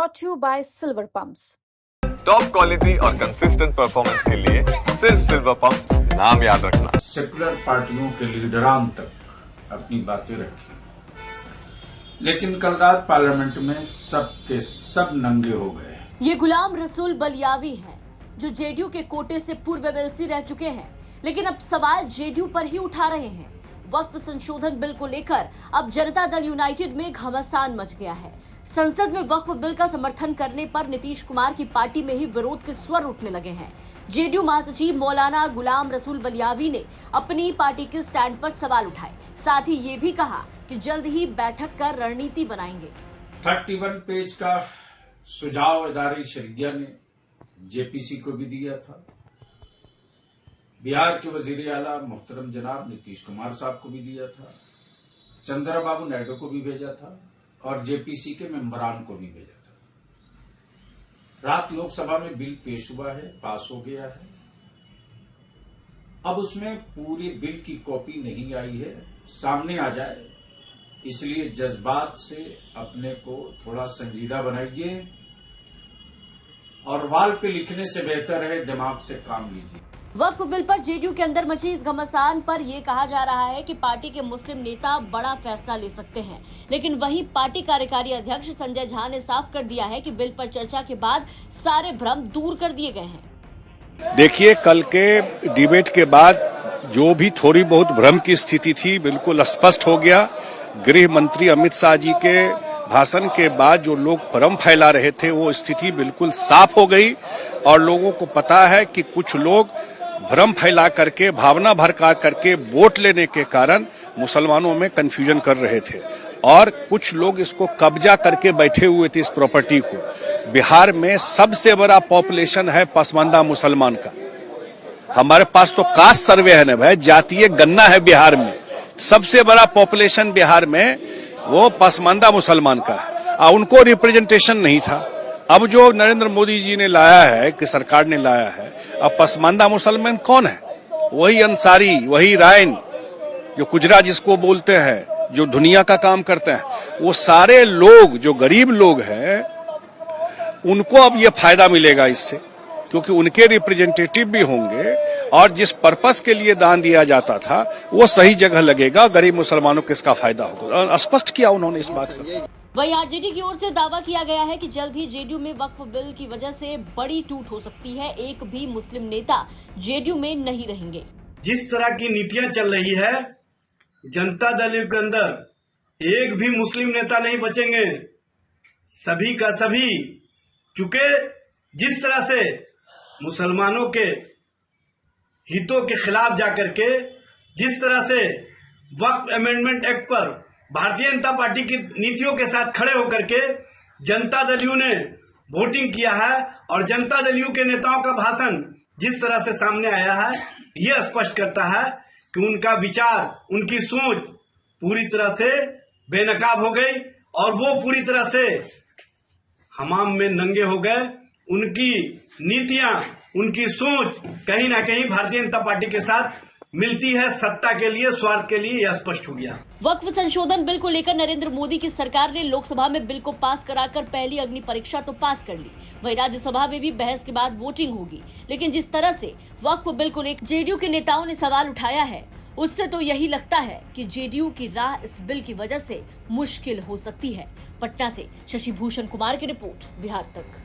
brought to you by Silver Pumps. Top quality और consistent performance के लिए सिर्फ सिल्वर पंप्स नाम याद रखना। सेकुलर पार्टियों के लीडरान तक अपनी बातें रखी, लेकिन कल रात पार्लियामेंट में सब के सब नंगे हो गए। ये गुलाम रसूल बलियावी हैं, जो जेडीयू के कोटे से पूर्व एमएलसी रह चुके हैं, लेकिन अब सवाल जेडीयू पर ही उठा रहे हैं। वक्फ संशोधन बिल को लेकर अब जनता दल यूनाइटेड में घमासान मच गया है। संसद में वक्फ बिल का समर्थन करने पर नीतीश कुमार की पार्टी में ही विरोध के स्वर उठने लगे हैं। जेडीयू महासचिव मौलाना गुलाम रसूल बलियावी ने अपनी पार्टी के स्टैंड पर सवाल उठाए, साथ ही ये भी कहा कि जल्द ही बैठक कर रणनीति बनाएंगे। 31 पेज का सुझाव इदारे शरिया ने जेपीसी को भी दिया था, बिहार के वजीर आला मुहतरम जनाब नीतीश कुमार साहब को भी दिया था, चंद्रबाबू नायडू को भी भेजा था और जेपीसी के मेंबरान को भी भेजा था। रात लोकसभा में बिल पेश हुआ है, पास हो गया है। अब उसमें पूरी बिल की कॉपी नहीं आई है, सामने आ जाए, इसलिए जज्बात से अपने को थोड़ा संजीदा बनाइए और वाल पे लिखने से बेहतर है दिमाग से काम लीजिए। वक्फ बिल पर जेडीयू के अंदर मची इस घमासान पर यह कहा जा रहा है कि पार्टी के मुस्लिम नेता बड़ा फैसला ले सकते हैं, लेकिन वहीं पार्टी कार्यकारी अध्यक्ष संजय झा ने साफ कर दिया है कि बिल पर चर्चा के बाद सारे भ्रम दूर कर दिए गए हैं। देखिए, कल के डिबेट के बाद जो भी थोड़ी बहुत भ्रम की स्थिति थी, बिल्कुल स्पष्ट हो गया। गृह मंत्री अमित शाह जी के भाषण के बाद जो लोग भ्रम फैला रहे थे, वो स्थिति बिल्कुल साफ हो गई और लोगों को पता है कि कुछ लोग भ्रम फैला करके, भावना भड़का करके वोट लेने के कारण मुसलमानों में कंफ्यूजन कर रहे थे और कुछ लोग इसको कब्जा करके बैठे हुए थे, इस प्रॉपर्टी को। बिहार में सबसे बड़ा पॉपुलेशन है पसमानदा मुसलमान का। हमारे पास तो कास्ट सर्वे है ना भाई, जातीय गणना है बिहार में। सबसे बड़ा पॉपुलेशन बिहार में वो पसमानदा मुसलमान का है और उनको रिप्रेजेंटेशन नहीं था। अब जो नरेंद्र मोदी जी ने लाया है, कि सरकार ने लाया है, अब पसमानदा मुसलमान कौन है? वही अंसारी, वही रायन, जो कुजरा जिसको बोलते हैं, जो दुनिया का काम करते हैं, वो सारे लोग जो गरीब लोग हैं, उनको अब ये फायदा मिलेगा इससे, क्योंकि उनके रिप्रेजेंटेटिव भी होंगे और जिस पर्पस के लिए दान दिया जाता था वो सही जगह लगेगा, गरीब मुसलमानों को इसका फायदा होगा। स्पष्ट किया उन्होंने इस बात को। वहीं आरजेडी की ओर से दावा किया गया है कि जल्द ही जेडीयू में वक्फ बिल की वजह से बड़ी टूट हो सकती है। एक भी मुस्लिम नेता जेडीयू में नहीं रहेंगे। जिस तरह की नीतियां चल रही है, जनता दल के अंदर एक भी मुस्लिम नेता नहीं बचेंगे, सभी का सभी। चूंकि जिस तरह से मुसलमानों के हितों के खिलाफ जाकर के, जिस तरह से वक्फ अमेंडमेंट एक्ट पर भारतीय जनता पार्टी की नीतियों के साथ खड़े होकर के जनता दलियों ने वोटिंग किया है और जनता दलियों के नेताओं का भाषण जिस तरह से सामने आया है, यह स्पष्ट करता है कि उनका विचार, उनकी सोच पूरी तरह से बेनकाब हो गई और वो पूरी तरह से हमाम में नंगे हो गए। उनकी नीतियां, उनकी सोच कहीं ना कहीं भारतीय जनता पार्टी के साथ मिलती है, सत्ता के लिए, स्वार्थ के लिए, यह स्पष्ट हो गया। वक्फ संशोधन बिल को लेकर नरेंद्र मोदी की सरकार ने लोकसभा में बिल को पास कराकर पहली अग्नि परीक्षा तो पास कर ली, वहीं राज्यसभा में भी बहस के बाद वोटिंग होगी। लेकिन जिस तरह से वक्फ बिल को लेकर जेडीयू के नेताओं ने सवाल उठाया है, उससे तो यही लगता है कि जेडीयू की राह इस बिल की वजह से मुश्किल हो सकती है। पटना से शशि भूषण कुमार की रिपोर्ट, बिहार तक।